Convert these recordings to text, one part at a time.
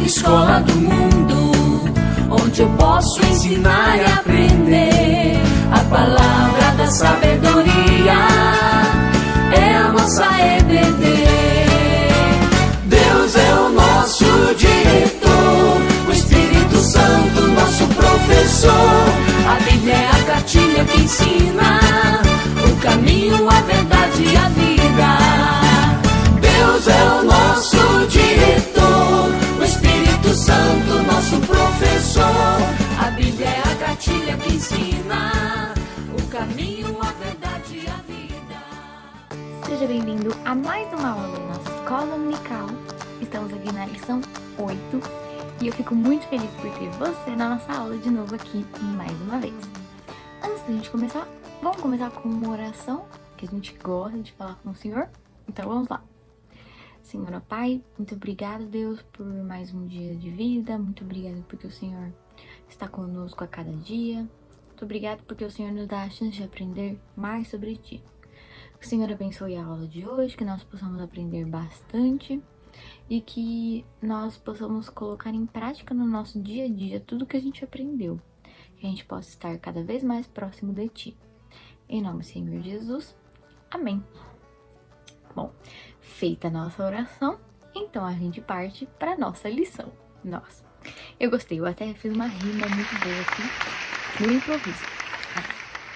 escola do mundo, onde eu posso ensinar e aprender. A palavra da sabedoria é a nossa EBD. Deus é o nosso diretor, o Espírito Santo nosso professor. A Bíblia é a cartilha que ensina o caminho, a verdade e a vida. Deus é o nosso diretor, o Espírito Santo nosso professor. A Bíblia é a cartilha que ensina o caminho, a verdade e a vida. Seja bem-vindo a mais uma aula da nossa escola dominical. Estamos aqui na lição 8 e eu fico muito feliz por ter você na nossa aula de novo aqui mais uma vez. Antes da gente começar, vamos começar com uma oração que a gente gosta de falar com o Senhor. Então vamos lá. Senhor, Pai, muito obrigado, Deus, por mais um dia de vida. Muito obrigado porque o Senhor está conosco a cada dia. Muito obrigado porque o Senhor nos dá a chance de aprender mais sobre Ti. Que o Senhor abençoe a aula de hoje, que nós possamos aprender bastante e que nós possamos colocar em prática no nosso dia a dia tudo que a gente aprendeu. Que a gente possa estar cada vez mais próximo de Ti. Em nome do Senhor Jesus. Amém. Bom, feita a nossa oração, então a gente parte para a nossa lição. Nossa, eu gostei, eu até fiz uma rima muito boa aqui no improviso.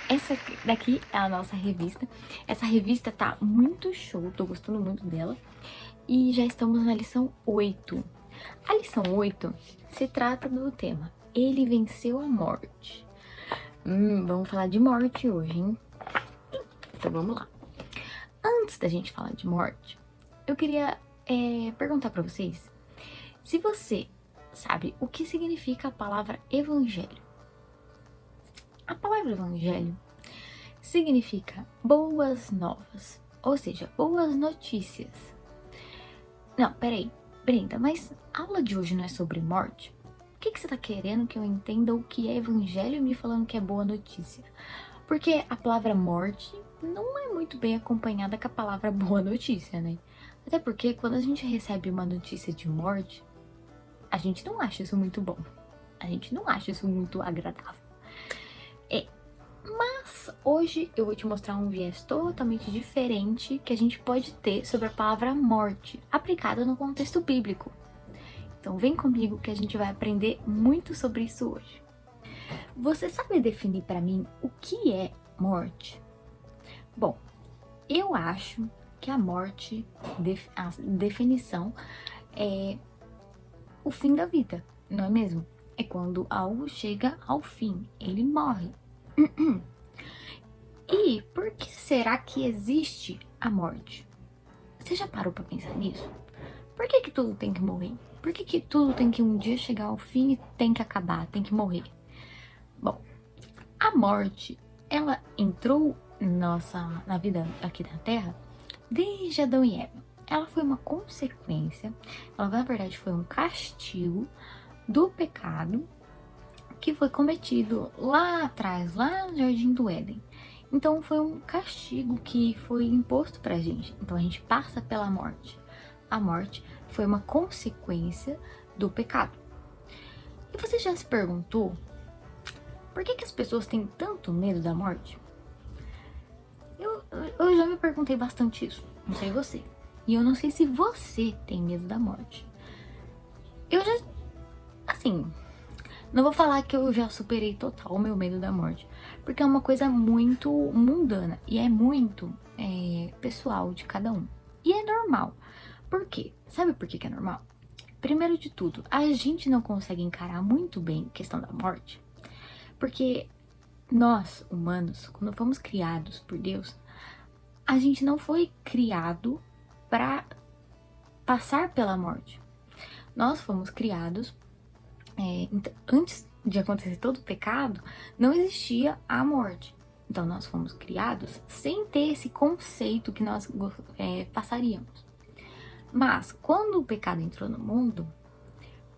Essa daqui é a nossa revista. Essa revista tá muito show, tô gostando muito dela. E já estamos na lição 8. A lição 8 se trata do tema Ele venceu a morte. Vamos falar de morte hoje, hein? Então vamos lá. Antes da gente falar de morte, eu queria perguntar pra vocês se você sabe o que significa a palavra evangelho. A palavra evangelho significa boas novas, ou seja, boas notícias. Não, peraí, Brenda, mas a aula de hoje não é sobre morte? O que você tá querendo que eu entenda o que é evangelho me falando que é boa notícia? Porque a palavra morte não é muito bem acompanhada com a palavra boa notícia, né? Até porque quando a gente recebe uma notícia de morte, a gente não acha isso muito bom. A gente não acha isso muito agradável. Mas hoje eu vou te mostrar um viés totalmente diferente que a gente pode ter sobre a palavra morte, aplicada no contexto bíblico. Então vem comigo que a gente vai aprender muito sobre isso hoje. Você sabe definir para mim o que é morte? Bom, eu acho que a morte, a definição é o fim da vida, não é mesmo? É quando algo chega ao fim, ele morre. E por que será que existe a morte? Você já parou pra pensar nisso? Por que tudo tem que morrer? Por que tudo tem que um dia chegar ao fim e tem que acabar, tem que morrer? Bom, a morte, ela entrou na vida aqui na Terra desde Adão e Eva. Ela foi uma consequência, ela na verdade foi um castigo do pecado que foi cometido lá atrás, lá no Jardim do Éden. Então foi um castigo que foi imposto pra gente. Então a gente passa pela morte. A morte foi uma consequência do pecado. E você já se perguntou por que as pessoas têm tanto medo da morte? Eu já me perguntei bastante isso, não sei você. E eu não sei se você tem medo da morte. Eu já, assim, não vou falar que eu já superei total o meu medo da morte, porque é uma coisa muito mundana e é muito pessoal de cada um. E é normal. Por quê? Sabe por que é normal? Primeiro de tudo, a gente não consegue encarar muito bem a questão da morte, porque nós, humanos, quando fomos criados por Deus, a gente não foi criado para passar pela morte. Nós fomos criados, antes de acontecer todo o pecado, não existia a morte. Então nós fomos criados sem ter esse conceito que nós passaríamos. Mas quando o pecado entrou no mundo,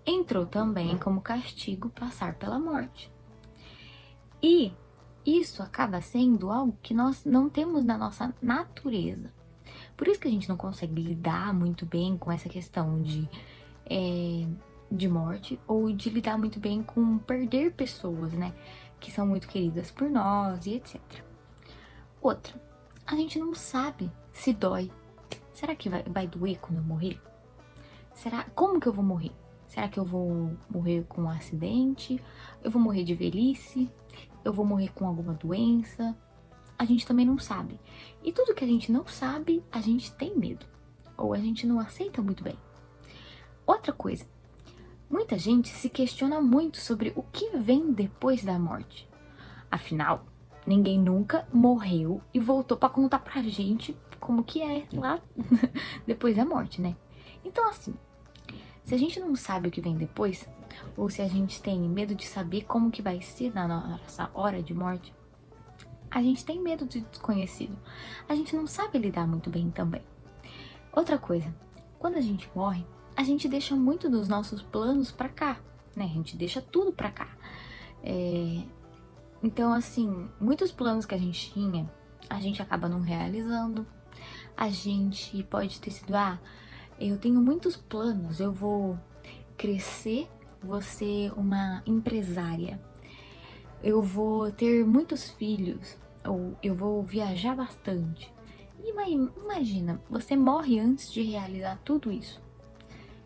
entrou também como castigo passar pela morte. E isso acaba sendo algo que nós não temos na nossa natureza. Por isso que a gente não consegue lidar muito bem com essa questão de de morte ou de lidar muito bem com perder pessoas, né? Que são muito queridas por nós e etc. Outra, a gente não sabe se dói. Será que vai doer quando eu morrer? Como que eu vou morrer? Será que eu vou morrer com um acidente? Eu vou morrer de velhice? Eu vou morrer com alguma doença? A gente também não sabe. E tudo que a gente não sabe, a gente tem medo. Ou a gente não aceita muito bem. Outra coisa, muita gente se questiona muito sobre o que vem depois da morte. Afinal, ninguém nunca morreu e voltou pra contar pra gente como que é lá depois da morte, né? Então assim, se a gente não sabe o que vem depois, ou se a gente tem medo de saber como que vai ser na nossa hora de morte, a gente tem medo do desconhecido. A gente não sabe lidar muito bem também. Outra coisa, quando a gente morre, a gente deixa muito dos nossos planos pra cá, né? A gente deixa tudo pra cá. Então, assim, muitos planos que a gente tinha, a gente acaba não realizando. A gente pode ter sido, eu tenho muitos planos, eu vou crescer, vou ser uma empresária, eu vou ter muitos filhos, ou eu vou viajar bastante. E imagina, você morre antes de realizar tudo isso.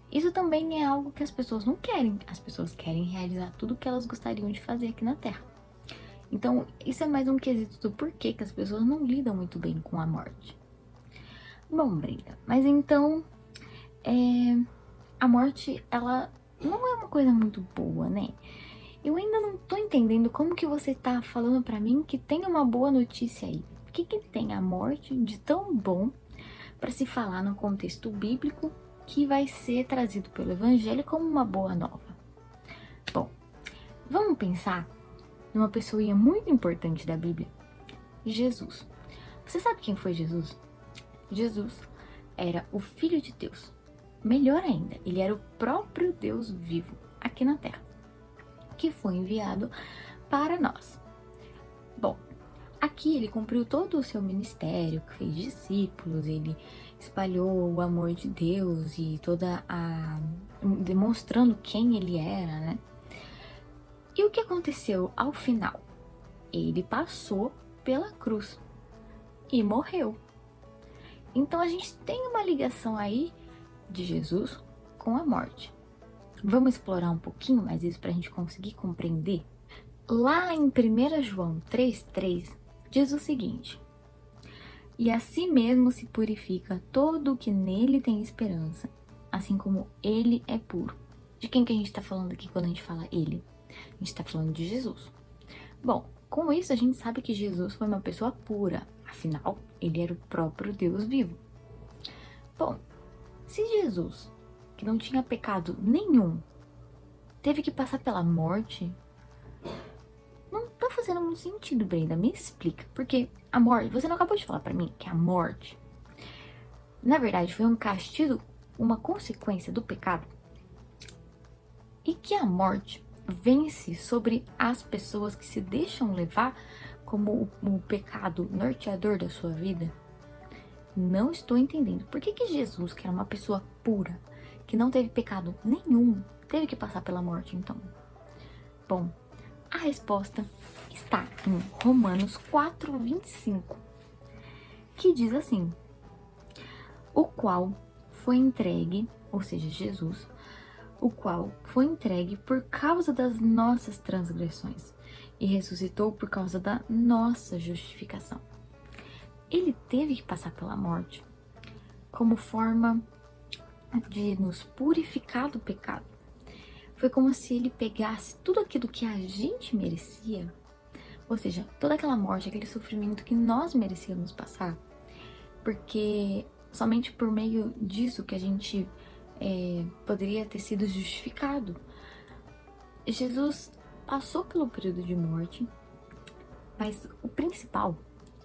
Isso também é algo que as pessoas não querem. As pessoas querem realizar tudo o que elas gostariam de fazer aqui na Terra. Então, isso é mais um quesito do porquê que as pessoas não lidam muito bem com a morte. Bom, Brenda, mas então, a morte, ela não é uma coisa muito boa, né? Eu ainda não tô entendendo como que você tá falando pra mim que tem uma boa notícia aí. O que que tem a morte de tão bom pra se falar no contexto bíblico que vai ser trazido pelo Evangelho como uma boa nova? Bom, vamos pensar numa pessoinha muito importante da Bíblia, Jesus. Você sabe quem foi Jesus? Jesus era o Filho de Deus. Melhor ainda, ele era o próprio Deus vivo aqui na Terra, que foi enviado para nós. Bom, aqui ele cumpriu todo o seu ministério, fez discípulos, ele espalhou o amor de Deus e demonstrando quem ele era, né? E o que aconteceu ao final? Ele passou pela cruz e morreu. Então a gente tem uma ligação aí de Jesus com a morte. Vamos explorar um pouquinho mais isso para a gente conseguir compreender? Lá em 1 João 3,3 diz o seguinte: e a si mesmo se purifica todo o que nele tem esperança, assim como ele é puro. De quem que a gente está falando aqui quando a gente fala ele? A gente está falando de Jesus. Bom, com isso a gente sabe que Jesus foi uma pessoa pura, afinal, ele era o próprio Deus vivo. Bom, se Jesus, que não tinha pecado nenhum, teve que passar pela morte, não tá fazendo muito sentido, Brenda, me explica. Porque a morte, você não acabou de falar pra mim que a morte, na verdade, foi um castigo, uma consequência do pecado? E que a morte vence sobre as pessoas que se deixam levar como o pecado norteador da sua vida? Não estou entendendo. Por que Jesus, que era uma pessoa pura, que não teve pecado nenhum, teve que passar pela morte então? Bom, a resposta está em Romanos 4:25, que diz assim: o qual foi entregue, ou seja, Jesus, o qual foi entregue por causa das nossas transgressões e ressuscitou por causa da nossa justificação. Ele teve que passar pela morte como forma de nos purificar do pecado. Foi como se ele pegasse tudo aquilo que a gente merecia, ou seja, toda aquela morte, aquele sofrimento que nós merecíamos passar, porque somente por meio disso que a gente poderia ter sido justificado. Jesus passou pelo período de morte, mas o principal,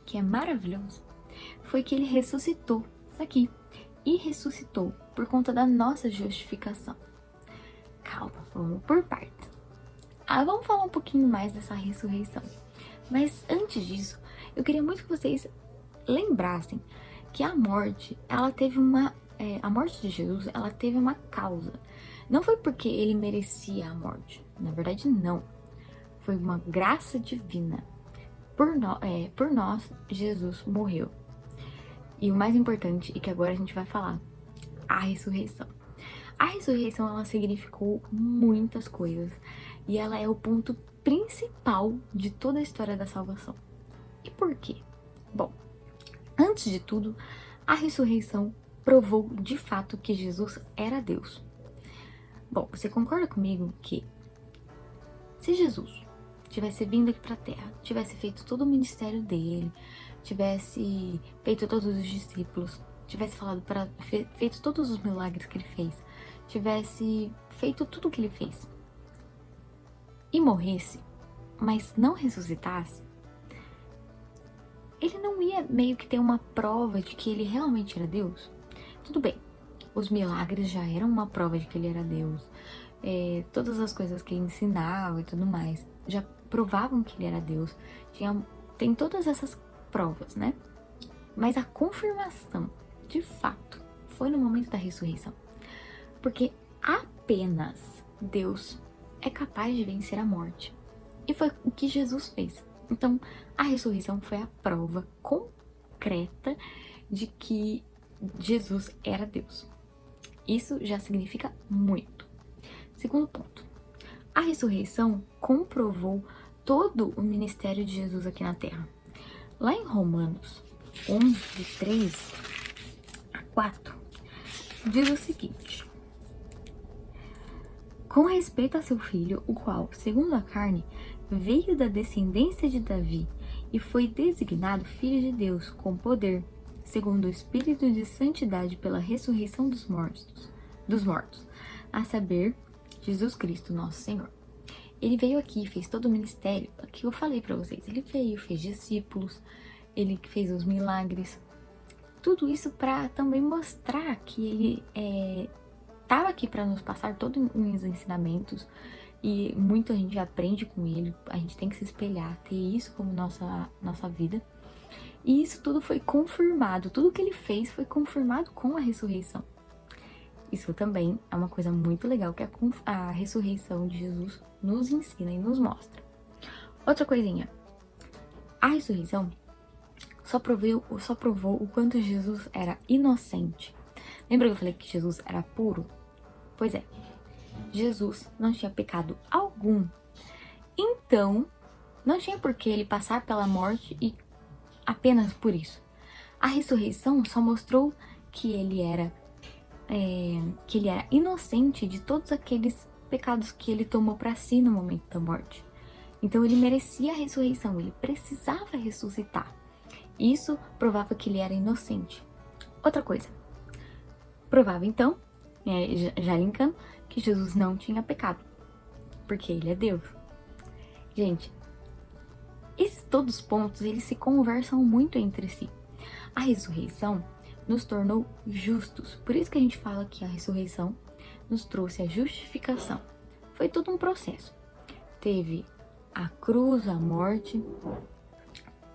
que é maravilhoso, foi que ele ressuscitou aqui, e ressuscitou por conta da nossa justificação. Calma, vamos por partes. Vamos falar um pouquinho mais dessa ressurreição. Mas antes disso, eu queria muito que vocês lembrassem que a morte, ela teve a morte de Jesus, ela teve uma causa. Não foi porque ele merecia a morte. Na verdade, não. Foi uma graça divina. Por nós, Jesus morreu. E o mais importante, e que agora a gente vai falar, a ressurreição. A ressurreição, ela significou muitas coisas. E ela é o ponto principal de toda a história da salvação. E por quê? Bom, antes de tudo, a ressurreição provou de fato que Jesus era Deus. Bom, você concorda comigo que se Jesus tivesse vindo aqui pra Terra, tivesse feito todo o ministério dele, tivesse feito todos os discípulos, tivesse feito todos os milagres que ele fez, tivesse feito tudo o que ele fez e morresse, mas não ressuscitasse, ele não ia meio que ter uma prova de que ele realmente era Deus? Tudo bem, os milagres já eram uma prova de que ele era Deus, todas as coisas que ele ensinava e tudo mais já provavam que ele era Deus, tem todas essas provas, né? Mas a confirmação, de fato, foi no momento da ressurreição, porque apenas Deus é capaz de vencer a morte, e foi o que Jesus fez. Então, a ressurreição foi a prova concreta de que Jesus era Deus. Isso já significa muito. Segundo ponto, a ressurreição comprovou todo o ministério de Jesus aqui na Terra. Lá em Romanos 11, de 3 a 4, diz o seguinte: com respeito a seu filho, o qual, segundo a carne, veio da descendência de Davi e foi designado filho de Deus com poder, segundo o Espírito de santidade pela ressurreição dos mortos, a saber, Jesus Cristo, nosso Senhor. Ele veio aqui, fez todo o ministério, que eu falei pra vocês. Ele veio, fez discípulos, ele fez os milagres. Tudo isso pra também mostrar que ele estava aqui pra nos passar todos os ensinamentos. E muita gente aprende com ele, a gente tem que se espelhar, ter isso como nossa vida. E isso tudo foi confirmado, tudo que ele fez foi confirmado com a ressurreição. Isso também é uma coisa muito legal que a ressurreição de Jesus nos ensina e nos mostra. Outra coisinha, a ressurreição só provou o quanto Jesus era inocente. Lembra que eu falei que Jesus era puro? Pois é, Jesus não tinha pecado algum. Então, não tinha por que ele passar pela morte e apenas por isso. A ressurreição só mostrou que ele era inocente de todos aqueles pecados que ele tomou para si no momento da morte. Então ele merecia a ressurreição, ele precisava ressuscitar. Isso provava que ele era inocente. Outra coisa, provava então, já linkando, que Jesus não tinha pecado, porque ele é Deus. Gente, todos os pontos, eles se conversam muito entre si. A ressurreição nos tornou justos. Por isso que a gente fala que a ressurreição nos trouxe a justificação. Foi todo um processo. Teve a cruz, a morte,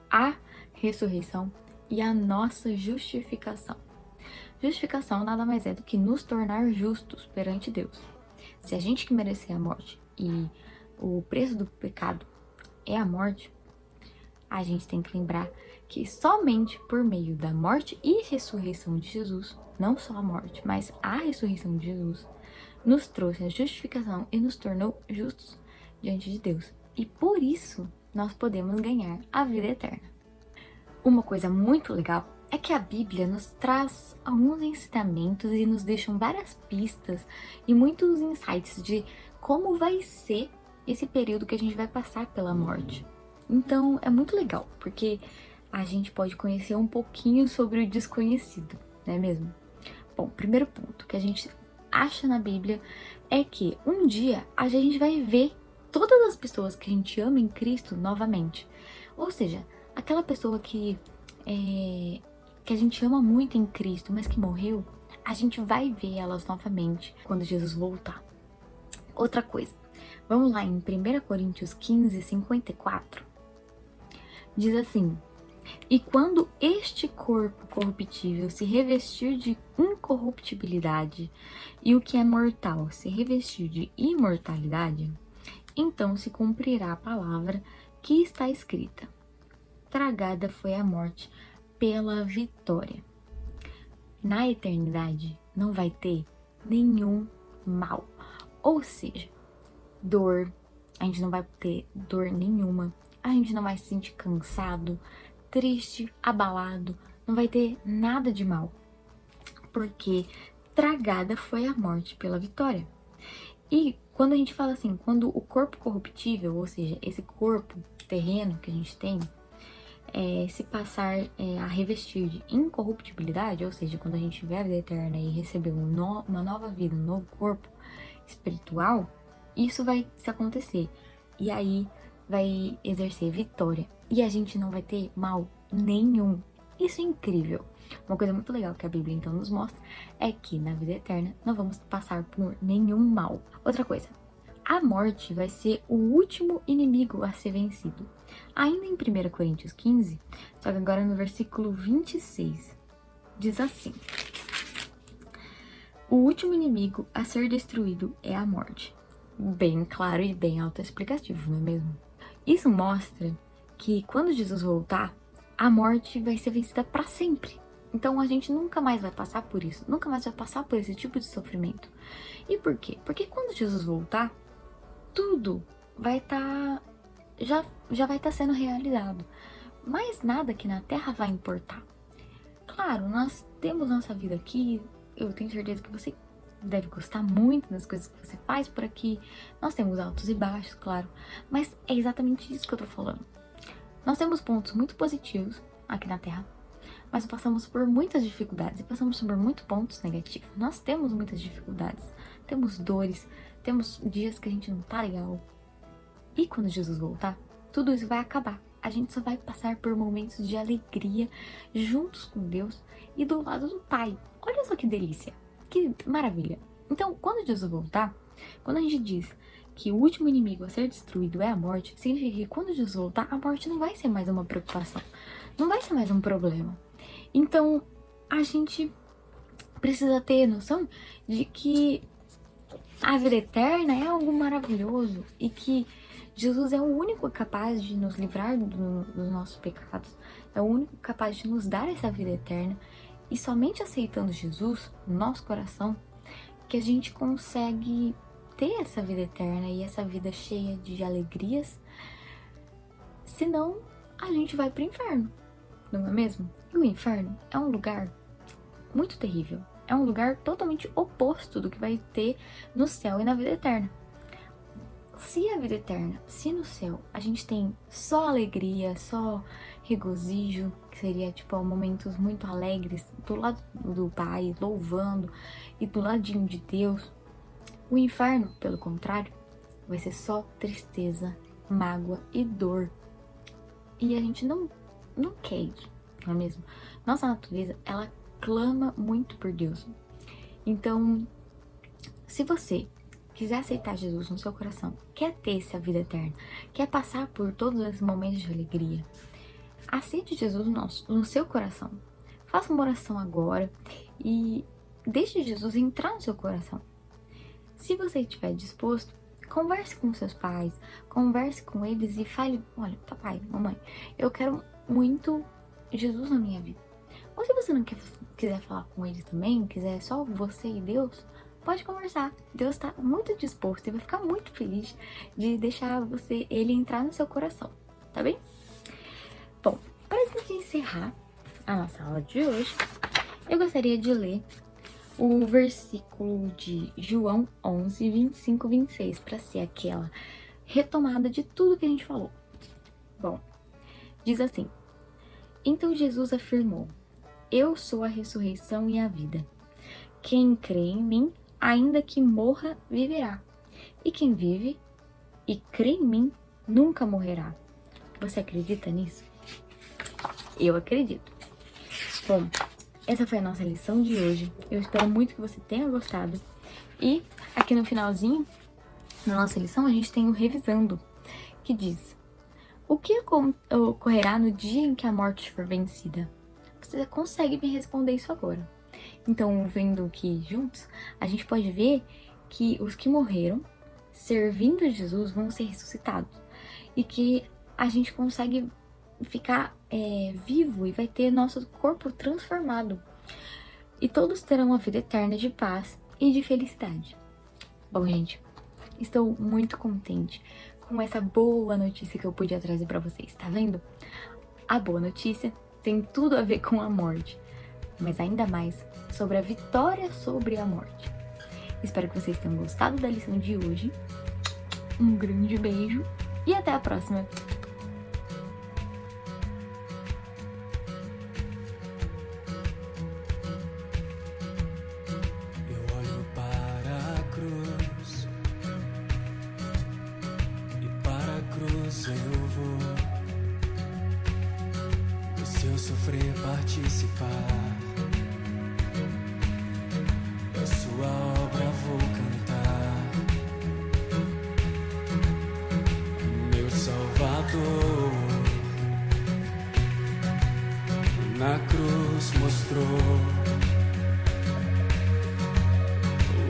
a ressurreição e a nossa justificação. Justificação nada mais é do que nos tornar justos perante Deus. Se a gente que merecia a morte e o preço do pecado é a morte, a gente tem que lembrar que somente por meio da morte e ressurreição de Jesus, não só a morte, mas a ressurreição de Jesus, nos trouxe a justificação e nos tornou justos diante de Deus. E por isso nós podemos ganhar a vida eterna. Uma coisa muito legal é que a Bíblia nos traz alguns ensinamentos e nos deixam várias pistas e muitos insights de como vai ser esse período que a gente vai passar pela morte. Então é muito legal, porque a gente pode conhecer um pouquinho sobre o desconhecido, não é mesmo? Bom, primeiro ponto que a gente acha na Bíblia é que um dia a gente vai ver todas as pessoas que a gente ama em Cristo novamente. Ou seja, aquela pessoa que a gente ama muito em Cristo, mas que morreu, a gente vai ver elas novamente quando Jesus voltar. Outra coisa, vamos lá em 1 Coríntios 15, 54. Diz assim: E quando este corpo corruptível se revestir de incorruptibilidade e o que é mortal se revestir de imortalidade, então se cumprirá a palavra que está escrita: tragada foi a morte pela vitória. Na eternidade não vai ter nenhum mal, ou seja, dor, a gente não vai ter dor nenhuma, a gente não vai se sentir cansado, triste, abalado, não vai ter nada de mal, porque tragada foi a morte pela vitória. E quando a gente fala assim, quando o corpo corruptível, ou seja, esse corpo terreno que a gente tem, se passar a revestir de incorruptibilidade, ou seja, quando a gente tiver a vida eterna e receber uma nova vida, um novo corpo espiritual, isso vai se acontecer. E aí vai exercer vitória. E a gente não vai ter mal nenhum. Isso é incrível. Uma coisa muito legal que a Bíblia então nos mostra é que na vida eterna não vamos passar por nenhum mal. Outra coisa, a morte vai ser o último inimigo a ser vencido. Ainda em 1 Coríntios 15, só que agora no versículo 26, diz assim: o último inimigo a ser destruído é a morte. Bem claro e bem autoexplicativo, não é mesmo? Isso mostra que quando Jesus voltar, a morte vai ser vencida para sempre. Então a gente nunca mais vai passar por isso, nunca mais vai passar por esse tipo de sofrimento. E por quê? Porque quando Jesus voltar, tudo vai estar, já vai estar sendo realizado. Mais nada aqui na Terra vai importar. Claro, nós temos nossa vida aqui, eu tenho certeza que você deve gostar muito das coisas que você faz por aqui. Nós temos altos e baixos, claro, mas é exatamente isso que eu tô falando. Nós temos pontos muito positivos aqui na Terra, mas passamos por muitas dificuldades e passamos por muitos pontos negativos. Nós temos muitas dificuldades, temos dores, temos dias que a gente não tá legal. E quando Jesus voltar, tudo isso vai acabar. A gente só vai passar por momentos de alegria juntos com Deus e do lado do Pai. Olha só que delícia, que maravilha. Então, quando Jesus voltar, quando a gente diz que o último inimigo a ser destruído é a morte, significa que quando Jesus voltar, a morte não vai ser mais uma preocupação, não vai ser mais um problema. Então, a gente precisa ter noção de que a vida eterna é algo maravilhoso e que Jesus é o único capaz de nos livrar dos nossos pecados, é o único capaz de nos dar essa vida eterna, e somente aceitando Jesus no nosso coração que a gente consegue ter essa vida eterna e essa vida cheia de alegrias. Senão a gente vai pro inferno, não é mesmo? E o inferno é um lugar muito terrível, é um lugar totalmente oposto do que vai ter no céu e na vida eterna. Se a vida eterna, se no céu a gente tem só alegria, só regozijo, que seria tipo momentos muito alegres do lado do Pai, louvando, e do ladinho de Deus, o inferno, pelo contrário, vai ser só tristeza, mágoa e dor. E a gente não quer isso, não é mesmo? Nossa natureza, ela clama muito por Deus. Então, se você quiser aceitar Jesus no seu coração, quer ter essa vida eterna, quer passar por todos esses momentos de alegria, aceite Jesus no seu coração. Faça uma oração agora e deixe Jesus entrar no seu coração. Se você estiver disposto, converse com seus pais, converse com eles e fale: olha, papai, mamãe, eu quero muito Jesus na minha vida. Ou se você não quiser falar com eles também, quiser só você e Deus, pode conversar. Deus está muito disposto e vai ficar muito feliz de deixar ele entrar no seu coração, tá bem? Bom, para a gente encerrar a nossa aula de hoje, eu gostaria de ler o versículo de João 11, 25, 26, para ser aquela retomada de tudo que a gente falou. Bom, diz assim: então Jesus afirmou: eu sou a ressurreição e a vida. Quem crê em mim, ainda que morra, viverá. E quem vive e crê em mim, nunca morrerá. Você acredita nisso? Eu acredito. Bom, essa foi a nossa lição de hoje. Eu espero muito que você tenha gostado. E aqui no finalzinho, na nossa lição, a gente tem o revisando, que diz: O que ocorrerá no dia em que a morte for vencida? Você consegue me responder isso agora. Então, vendo aqui juntos, a gente pode ver que os que morreram, servindo a Jesus, vão ser ressuscitados. E que a gente consegue ficar vivo e vai ter nosso corpo transformado. E todos terão uma vida eterna de paz e de felicidade. Bom, gente, estou muito contente com essa boa notícia que eu pude trazer para vocês, tá vendo? A boa notícia tem tudo a ver com a morte, mas ainda mais sobre a vitória sobre a morte. Espero que vocês tenham gostado da lição de hoje. Um grande beijo e até a próxima! Eu vou, e se eu sofrer participar da sua obra vou cantar. Meu Salvador na cruz mostrou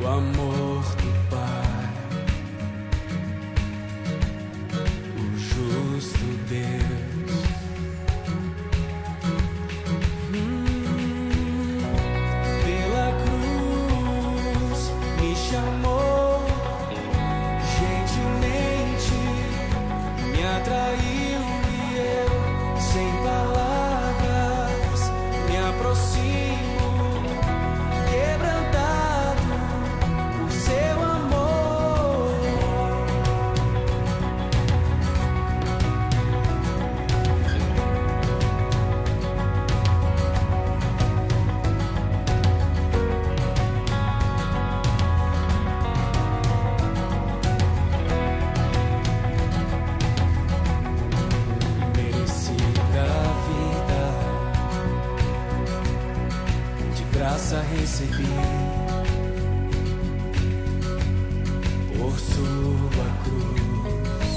o amor do Pai. Justo Deus, pela cruz me chamou, gentilmente me atraiu e eu, sem palavras, me aproximo, quebrantado por seu amor. Graça recebi por sua cruz,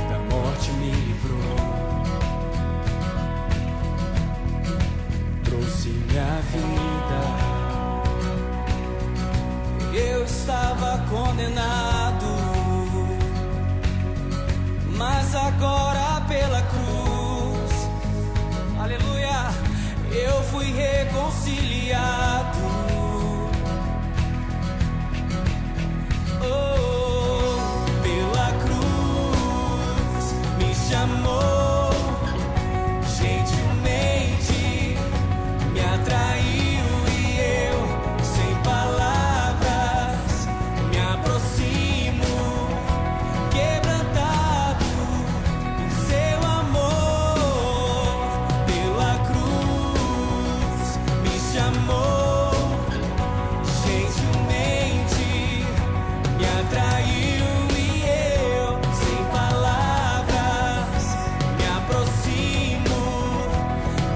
da morte me livrou, trouxe minha vida. Eu estava condenado, mas agora pela cruz, aleluia, eu fui reconciliado. Oh, pela cruz me chamou, gentilmente me atraiu e eu, sem palavras, me aproximo, quebrantado por seu amor. Pela cruz me chamou, gentilmente me atraiu e eu, sem palavras, me aproximo,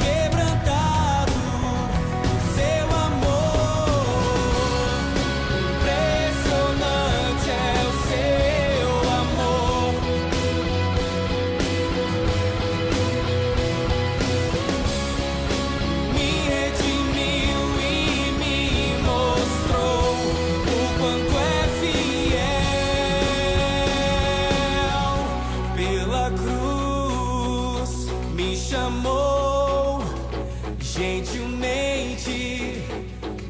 quebrantado por seu amor. Impressionante é o seu amor. Me redimiu e me mostrou o quanto é fiel. Pela cruz me chamou, gentilmente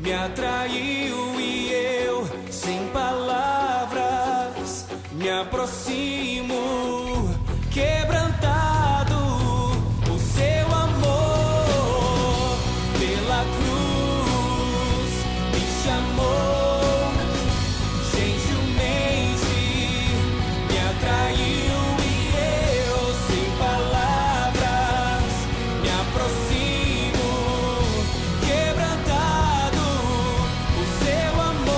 me atraiu e eu, sem palavras, me aproximo, quebrantado por seu amor. Pela cruz me chamou, gentilmente me atraiu e eu, sem palavras, me aproximo, quebrantado por seu amor.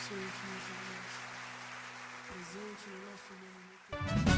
Seu infinito amor presente no nosso mundo.